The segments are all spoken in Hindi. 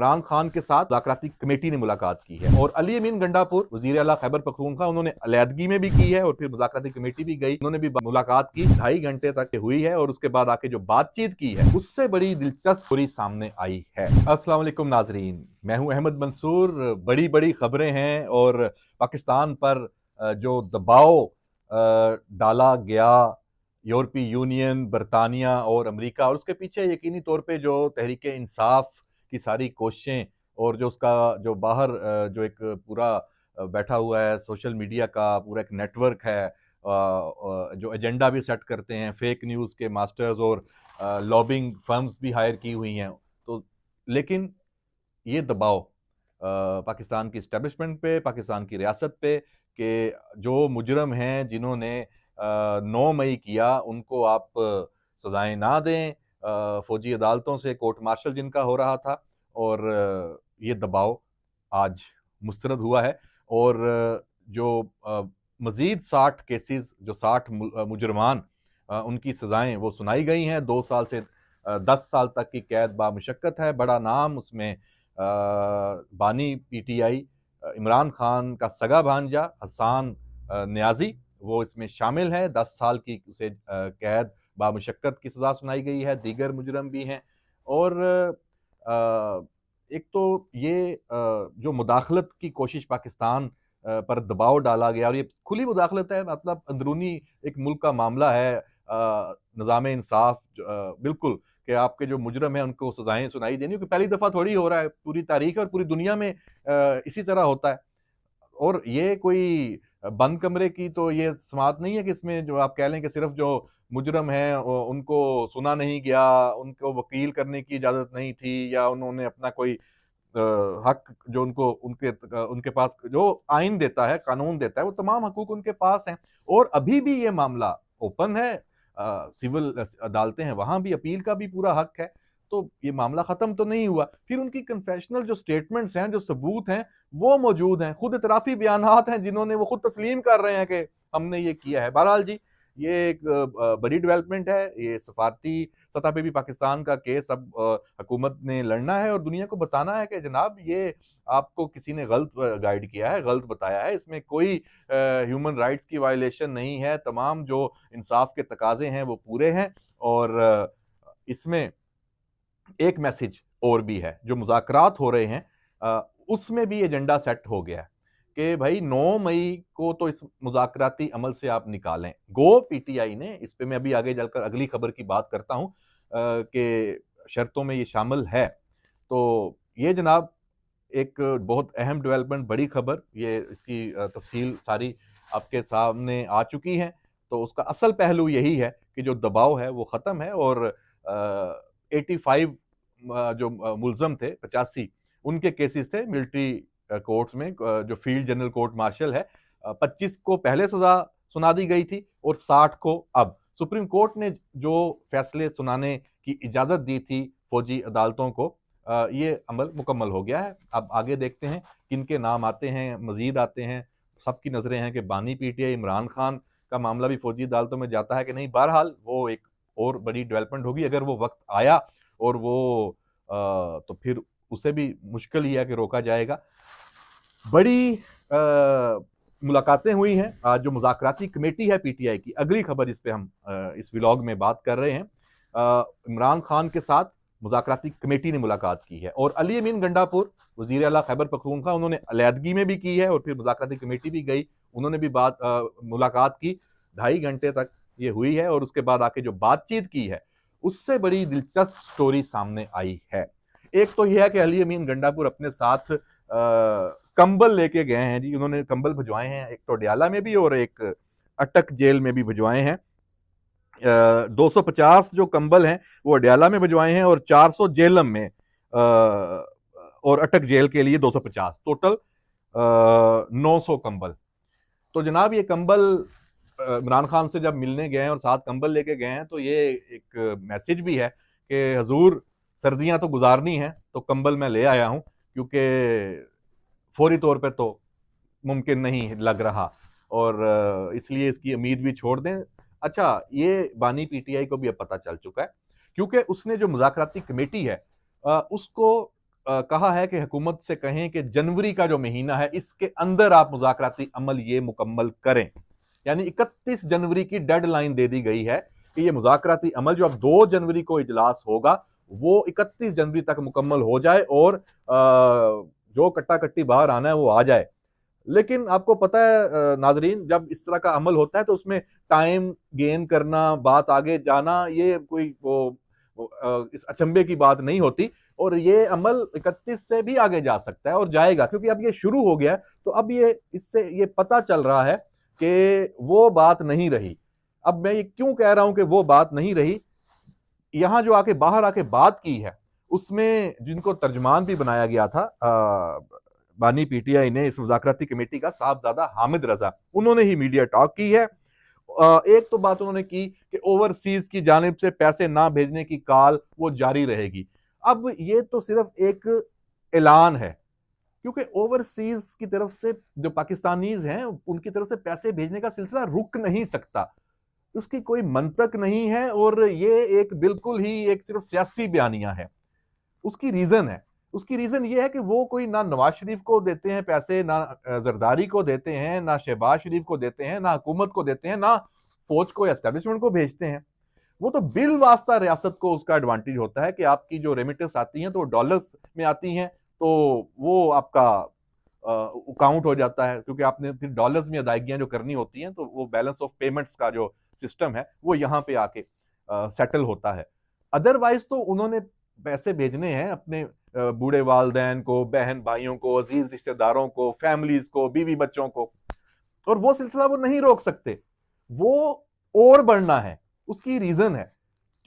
इमरान खान के साथ मुज़ाकराती कमेटी ने मुलाकात की है और अली अमीन गंडापुर वज़ीर आला खैबर पख्तूनख्वा उन्होंने अलहदगी में भी की है और फिर मुज़ाकराती कमेटी भी गई, उन्होंने भी मुलाकात की, 2.5 घंटे तक हुई है और उसके बाद आके जो बातचीत की है उससे बड़ी दिलचस्प स्टोरी सामने आई है। अस्सलाम वालेकुम नाजरीन, मैं हूं अहमद मंसूर। बड़ी बड़ी खबरें हैं और पाकिस्तान पर जो दबाव डाला गया यूरोपीय यूनियन, बरतानिया और अमेरिका, और उसके पीछे यकीनी तौर पे जो तहरीक इंसाफ की सारी कोशिशें और जो उसका जो बाहर जो एक पूरा बैठा हुआ है सोशल मीडिया का पूरा एक नेटवर्क है, जो एजेंडा भी सेट करते हैं, फेक न्यूज़ के मास्टर्स और लॉबिंग फर्म्स भी हायर की हुई हैं। तो लेकिन ये दबाव पाकिस्तान की इस्टेब्लिशमेंट पे, पाकिस्तान की रियासत पे कि जो मुजरम हैं जिन्होंने 9 मई किया उनको आप सजाएं ना दें, फौजी अदालतों से कोर्ट मार्शल जिनका हो रहा था, और ये दबाव आज मुस्तरद हुआ है और जो मज़ीद 60 केसेस, जो 60 मुजरमान उनकी सजाएं वो सुनाई गई हैं। 2 साल से 10 साल तक की कैद बामुशक्कत है। बड़ा नाम उसमें बानी पीटीआई इमरान खान का सगा भांजा हसान न्याजी वो इसमें शामिल है। 10 साल की उसे कैद बामुशक्कत की सज़ा सुनाई गई है। दीगर मुजरम भी हैं और एक तो ये जो मुदाखलत की कोशिश पाकिस्तान पर दबाव डाला गया, और ये खुली मुदाखलत है, मतलब अंदरूनी एक मुल्क का मामला है, निज़ाम इंसाफ बिल्कुल कि आपके जो मुजरम हैं उनको सजाएं सुनाई देनी, क्योंकि पहली दफ़ा थोड़ी हो रहा है, पूरी तारीख और पूरी दुनिया में इसी तरह होता है। और ये कोई बंद कमरे की तो ये समात नहीं है कि इसमें जो आप कह लें कि सिर्फ जो मुजरम हैं उनको सुना नहीं गया, उनको वकील करने की इजाज़त नहीं थी, या उन्होंने अपना कोई हक जो उनको उनके पास जो आइन देता है, कानून देता है, वो तमाम हकूक उनके पास हैं। और अभी भी ये मामला ओपन है, सिविल अदालतें हैं, वहाँ भी अपील का भी पूरा हक है। तो ये मामला ख़त्म तो नहीं हुआ। फिर उनकी कन्फेशनल जो स्टेटमेंट्स हैं, जो सबूत हैं, वो मौजूद हैं, खुद इतराफ़ी बयानात हैं जिन्होंने वो खुद तस्लीम कर रहे हैं कि हमने ये किया है। बहरहाल जी, ये एक बड़ी डेवलपमेंट है। ये सफारती सतह पे भी पाकिस्तान का केस अब हुकूमत ने लड़ना है और दुनिया को बताना है कि जनाब ये आपको किसी ने गलत गाइड किया है, गलत बताया है, इसमें कोई ह्यूमन राइट्स की वायलेशन नहीं है, तमाम जो इंसाफ के तकाजे हैं वो पूरे हैं। और इसमें एक मैसेज और भी है, जो मुज़ाकरात हो रहे हैं उसमें भी एजेंडा सेट हो गया है कि भाई 9 मई को तो इस मुज़ाकराती अमल से आप निकालें। गो पीटीआई ने इस पे मैं अभी आगे चलकर अगली खबर की बात करता हूँ कि शर्तों में ये शामिल है। तो ये जनाब एक बहुत अहम डेवलपमेंट, बड़ी खबर, ये इसकी तफसील सारी आपके सामने आ चुकी है। तो उसका असल पहलू यही है कि जो दबाव है वो ख़त्म है और 85 जो मुलज़म थे, 85 उनके केसेस थे मिलिट्री कोर्ट्स में, जो फील्ड जनरल कोर्ट मार्शल है, 25 को पहले सजा सुना दी गई थी और 60 को अब। सुप्रीम कोर्ट ने जो फैसले सुनाने की इजाज़त दी थी फौजी अदालतों को, ये अमल मुकम्मल हो गया है। अब आगे देखते हैं किनके नाम आते हैं, मज़ीद आते हैं। सबकी नज़रें हैं कि बानी पीटीआई इमरान खान का मामला भी फौजी अदालतों में जाता है कि नहीं। बहरहाल वो एक और बड़ी डेवलपमेंट होगी अगर वो वक्त आया, और वो तो फिर उसे भी मुश्किल ही है कि रोका जाएगा। बड़ी मुलाकातें हुई हैं। आज जो मुज़ाकराती कमेटी है पीटीआई की, अगली खबर इस पे हम इस व्लॉग में बात कर रहे हैं। इमरान खान के साथ मुज़ाकराती कमेटी ने मुलाकात की है और अली अमीन गंडापुर वज़ीर आला खैबर पख्तूनख्वा उन्होंने अलहदगी में भी की है और फिर मुज़ाकराती कमेटी भी गई, उन्होंने भी मुलाकात की। 2.5 घंटे तक ये हुई है और उसके बाद आके जो बातचीत की है उससे बड़ी दिलचस्प स्टोरी सामने आई है। एक तो यह है कि अली अमीन गंडापुर अपने साथ कंबल लेके गए हैं जी, उन्होंने कंबल भिजवाए हैं, एक तो डयाला में भी और एक अटक जेल में भी भिजवाए हैं। 250 जो कंबल हैं वो अडयाला में भिजवाए हैं और 400 जेलम में, और अटक जेल के लिए 250, टोटल 900 कंबल। तो जनाब ये कंबल इमरान खान से जब मिलने गए हैं और साथ कंबल लेके गए हैं, तो ये एक मैसेज भी है कि हजूर सर्दियां तो गुजारनी है, तो कंबल मैं ले आया हूं, क्योंकि फौरी तौर पे तो मुमकिन नहीं लग रहा और इसलिए इसकी उम्मीद भी छोड़ दें। अच्छा, ये बानी पीटीआई को भी अब पता चल चुका है, क्योंकि उसने जो मुज़ाकराती कमेटी है उसको कहा है कि हुकूमत से कहें कि जनवरी का जो महीना है इसके अंदर आप मुज़ाकराती अमल ये मुकम्मल करें। यानी 31 जनवरी की डेडलाइन दे दी गई है कि ये मुज़ाकराती अमल जो अब 2 जनवरी को इजलास होगा वो 31 जनवरी तक मुकम्मल हो जाए और जो कट्टा-कट्टी बाहर आना है वो आ जाए। लेकिन आपको पता है नाज़रीन, जब इस तरह का अमल होता है तो उसमें टाइम गेन करना, बात आगे जाना, ये कोई इस अचंभे की बात नहीं होती और ये अमल 31 से भी आगे जा सकता है और जाएगा, क्योंकि अब ये शुरू हो गया है। तो अब ये इससे ये पता चल रहा है कि वो बात नहीं रही। अब मैं ये क्यों कह रहा हूं कि वो बात नहीं रही, यहां जो आके बाहर आके बात की है उसमें जिनको तर्जमान भी बनाया गया था बानी पीटीआई ने इस मुज़ाकराती कमेटी का साहबजादा हामिद रजा, उन्होंने ही मीडिया टॉक की है। एक तो बात उन्होंने की कि ओवरसीज की जानिब से पैसे ना भेजने की कॉल वो जारी रहेगी। अब ये तो सिर्फ एक ऐलान है, क्योंकि ओवरसीज की तरफ से जो पाकिस्तानीज हैं उनकी तरफ से पैसे भेजने का सिलसिला रुक नहीं सकता, उसकी कोई मंतक नहीं है और ये एक बिल्कुल ही एक सिर्फ सियासी बयानिया है। उसकी रीजन है, उसकी रीजन ये है कि वो कोई ना नवाज शरीफ को देते हैं पैसे, ना जरदारी को देते हैं, ना शहबाज शरीफ को देते हैं, ना हुकूमत को देते हैं, ना फौज को, एस्टेब्लिशमेंट को भेजते हैं। वो तो बिल वास्ता रियासत को उसका एडवांटेज होता है कि आपकी जो रेमिटेंस आती हैं तो डॉलर्स में आती हैं, तो वो आपका अकाउंट हो जाता है, क्योंकि आपने फिर डॉलर्स में अदायगियां जो करनी होती हैं तो वो बैलेंस ऑफ पेमेंट्स का जो सिस्टम है वो यहाँ पे आके सेटल होता है। अदरवाइज तो उन्होंने पैसे भेजने हैं अपने बूढ़े वालदैन को, बहन भाइयों को, अजीज रिश्तेदारों को, फैमिलीज को, बीवी बच्चों को, और वो सिलसिला वो नहीं रोक सकते, वो और बढ़ना है। उसकी रीजन है,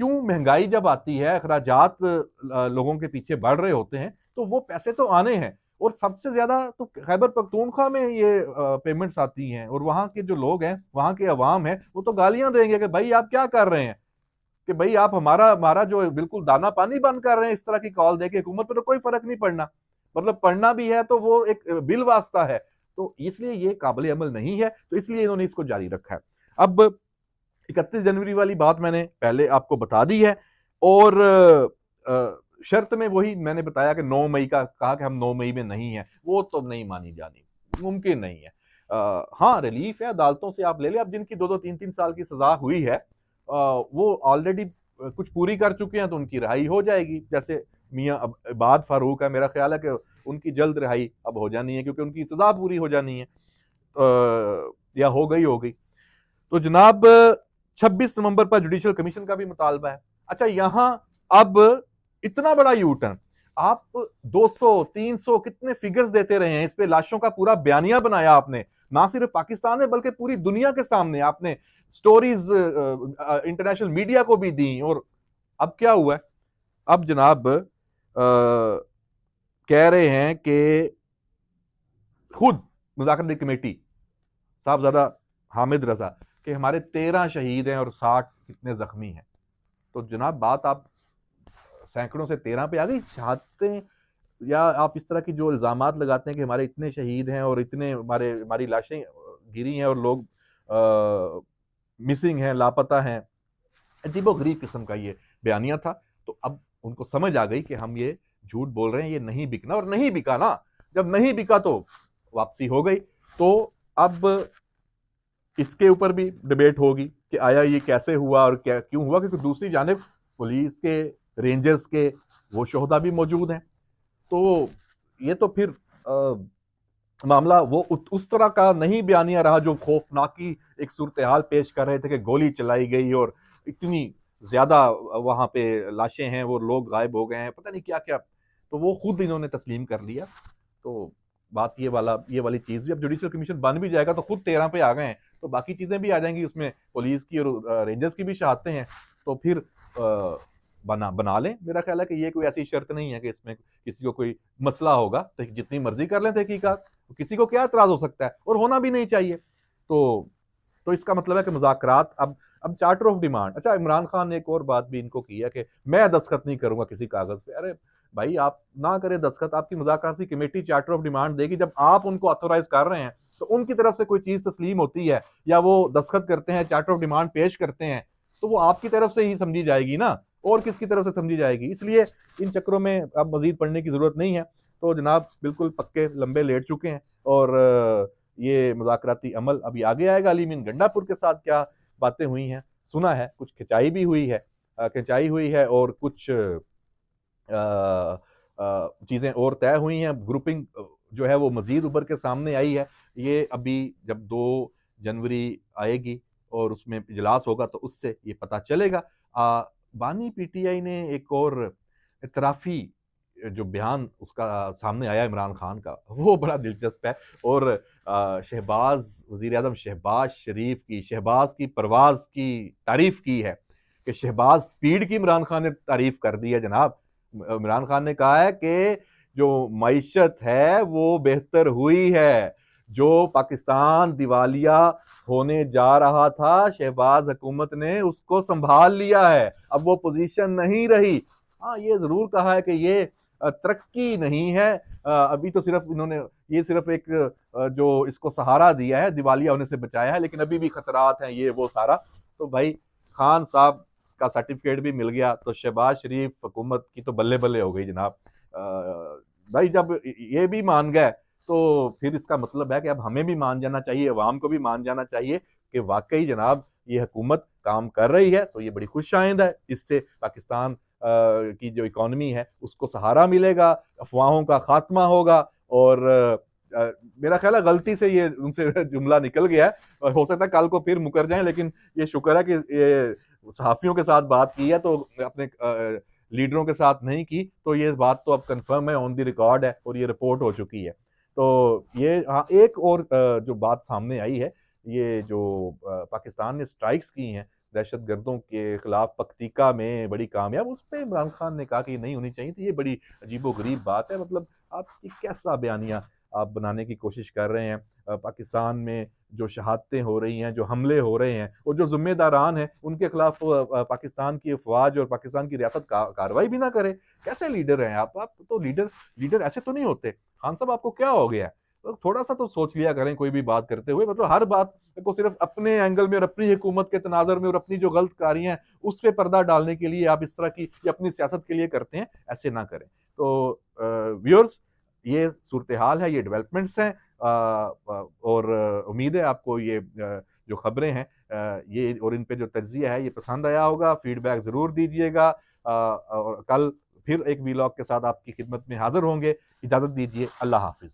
क्यों महंगाई जब आती है, अखराजात लोगों के पीछे बढ़ रहे होते हैं, तो वो पैसे तो आने हैं और सबसे ज्यादा तो खैबर पख्तूनख्वा में ये पेमेंट्स आती हैं और वहां के जो लोग हैं, वहां के अवाम है, वो तो गालियां देंगे कि भाई आप क्या कर रहे हैं, कि भाई आप हमारा हमारा जो बिल्कुल दाना पानी बंद कर रहे हैं, इस तरह की कॉल देके हुकूमत पर तो कोई फर्क नहीं पड़ना, मतलब पढ़ना भी है तो वो एक बिल वास्ता है, तो इसलिए ये काबिल अमल नहीं है, तो इसलिए इन्होंने इसको जारी रखा है। अब 31 जनवरी वाली बात मैंने पहले आपको बता दी है और शर्त में वही मैंने बताया कि 9 मई का कहा कि हम 9 मई में नहीं है, वो तो नहीं मानी जानी, मुमकिन नहीं है। हाँ, रिलीफ है, अदालतों से आप ले लें, अब जिनकी 2-2 3-3 साल की सजा हुई है वो ऑलरेडी कुछ पूरी कर चुके हैं तो उनकी रिहाई हो जाएगी। जैसे मियाँ इबाद फारूक है, मेरा ख्याल है कि उनकी जल्द रिहाई अब हो जानी है, क्योंकि उनकी सजा पूरी हो जानी है या हो गई। तो जनाब 26 नवंबर पर जुडिशियल कमीशन का भी मुतालबा है। अच्छा, यहां अब इतना बड़ा यू टर्न, आप 200 300 कितने फिगर्स देते रहे हैं, इस पे लाशों का पूरा बयानिया बनाया आपने, ना सिर्फ पाकिस्तान में बल्कि पूरी दुनिया के सामने आपने स्टोरीज इंटरनेशनल मीडिया को भी दी, और अब क्या हुआ है, अब जनाब कह रहे हैं कि खुद मुज़ाकराती कमेटी साहबजादा हामिद रजा कि हमारे 13 शहीद हैं और 60 कितने जख्मी हैं। तो जनाब बात आप सैकड़ों से 13 पे आ गई, चाहते हैं या आप इस तरह की जो इल्जामात लगाते हैं कि हमारे इतने शहीद हैं और इतने हमारी लाशें गिरी हैं और लोग मिसिंग हैं, लापता हैं, अजीबोगरीब किस्म का ये बयानिया था। तो अब उनको समझ आ गई कि हम ये झूठ बोल रहे हैं, ये नहीं बिकना, और नहीं बिका ना, जब नहीं बिका तो वापसी हो गई। तो अब इसके ऊपर भी डिबेट होगी कि आया ये कैसे हुआ और क्या क्यों हुआ, क्योंकि दूसरी जानिब पुलिस के, रेंजर्स के वो शोहदा भी मौजूद हैं। तो ये तो फिर मामला वो उस तरह का नहीं बयानिया रहा जो खौफनाकी एक सूरत हाल पेश कर रहे थे कि गोली चलाई गई और इतनी ज्यादा वहां पे लाशें हैं, वो लोग गायब हो गए हैं, पता नहीं क्या क्या, तो वो खुद इन्होंने तस्लीम कर लिया। तो बात ये वाली चीज भी, अब जुडिशियल कमीशन बन भी जाएगा तो खुद 13 पे आ गए हैं, तो बाकी चीजें भी आ जाएंगी उसमें, पुलिस की और रेंजर्स की भी शहादतें हैं, तो फिर बना लें। मेरा ख्याल है कि ये कोई ऐसी शर्त नहीं है कि इसमें किसी को कोई मसला होगा, तो जितनी मर्जी कर लें तहकीकात, किसी को क्या एतराज हो सकता है, और होना भी नहीं चाहिए। तो इसका मतलब है कि मुज़ाकरात अब चार्टर ऑफ डिमांड। अच्छा, इमरान खान ने एक और बात भी इनको की है कि मैं दस्तखत नहीं करूंगा किसी कागज पे। अरे भाई, आप ना करें दस्तखत, आपकी मुज़ाकराती कमेटी चार्टर ऑफ डिमांड देगी, जब आप उनको ऑथोराइज कर रहे हैं तो उनकी तरफ से कोई चीज तस्लीम होती है या वो दस्तखत करते हैं, चार्टर ऑफ डिमांड पेश करते हैं, तो वो आपकी तरफ से ही समझी जाएगी ना, और किसकी तरफ से समझी जाएगी। इसलिए इन चक्रों में अब मजीद पढ़ने की ज़रूरत नहीं है। तो जनाब बिल्कुल पक्के लंबे लेट चुके हैं और ये मुज़ाकराती अमल अभी आगे आएगा। अली मीन गंडापुर के साथ क्या बातें हुई हैं, सुना है कुछ खिंचाई भी हुई है, खिंचाई हुई है और कुछ चीज़ें और तय हुई हैं। ग्रुपिंग जो है वो मज़ीद उभर के सामने आई है। ये अभी जब 2 जनवरी आएगी और उसमें इजलास होगा तो उससे ये पता चलेगा। बानी पीटीआई ने एक और इतराफ़ी जो बयान उसका सामने आया इमरान खान का, वो बड़ा दिलचस्प है और शहबाज़ वज़ीर-ए-आज़म शहबाज़ शरीफ की, शहबाज़ की परवाज़ की तारीफ़ की है कि शहबाज़ स्पीड की इमरान खान ने तारीफ़ कर दी है जनाब। इमरान खान ने कहा है कि जो मईशत है वो बेहतर हुई है। जो पाकिस्तान दिवालिया होने जा रहा था, शहबाज हुकूमत ने उसको संभाल लिया है। अब वो पोजीशन नहीं रही। हाँ, ये ज़रूर कहा है कि ये तरक्की नहीं है। अभी तो सिर्फ इन्होंने ये सिर्फ एक जो इसको सहारा दिया है, दिवालिया होने से बचाया है, लेकिन अभी भी खतरात हैं, ये वो सारा। तो भाई खान साहब का सर्टिफिकेट भी मिल गया तो शहबाज शरीफ हुकूमत की तो बल्ले बल्ले हो गई जनाब। भाई जब ये भी मान गए तो फिर इसका मतलब है कि अब हमें भी मान जाना चाहिए, अवाम को भी मान जाना चाहिए कि वाकई जनाब ये हुकूमत काम कर रही है। तो ये बड़ी खुशाइंद है। इससे पाकिस्तान की जो इकॉनमी है उसको सहारा मिलेगा, अफवाहों का खात्मा होगा और मेरा ख्याल है गलती से ये उनसे जुमला निकल गया है। हो सकता है कल को फिर मुकर जाएं, लेकिन ये शुक्र है कि ये सहाफ़ियों के साथ बात की है तो अपने लीडरों के साथ नहीं की। तो ये बात तो अब कंफर्म है, ऑन द रिकॉर्ड है और ये रिपोर्ट हो चुकी है। तो ये हाँ, एक और जो बात सामने आई है, ये जो पाकिस्तान ने स्ट्राइक्स की हैं दहशतगर्दों के खिलाफ पक्तिका में बड़ी कामयाब, उस पे इमरान खान ने कहा कि ये नहीं होनी चाहिए थी। ये बड़ी अजीबो-गरीब बात है। मतलब आप ये कैसा बयानिया आप बनाने की कोशिश कर रहे हैं। पाकिस्तान में जो शहादतें हो रही हैं, जो हमले हो रहे हैं और जो ज़िम्मेदारान हैं, उनके खिलाफ पाकिस्तान की अफ़वाज और पाकिस्तान की रियासत कार्रवाई भी ना करे। कैसे लीडर हैं आप? आप तो लीडर ऐसे तो नहीं होते। खान साहब आपको क्या हो गया है? तो थोड़ा-सा तो सोच लिया करें कोई भी बात करते हुए। मतलब हर बात को सिर्फ़ अपने एंगल में और अपनी हुकूमत के तनाज़ुर में और अपनी जो गलत कारियाँ हैं, उस पे पर्दा डालने के लिए आप इस तरह की ये अपनी सियासत के लिए करते हैं, ऐसे ना करें। तो व्यूअर्स, ये सूरत-ए-हाल है, ये डेवलपमेंट्स हैं और उम्मीद है आपको ये जो खबरें हैं ये और इन पे जो तज्ज़िया है ये पसंद आया होगा। फीडबैक ज़रूर दीजिएगा। और कल फिर एक वीलॉग के साथ आपकी खिदमत में हाज़िर होंगे। इजाज़त दीजिए। अल्लाह हाफ़िज़।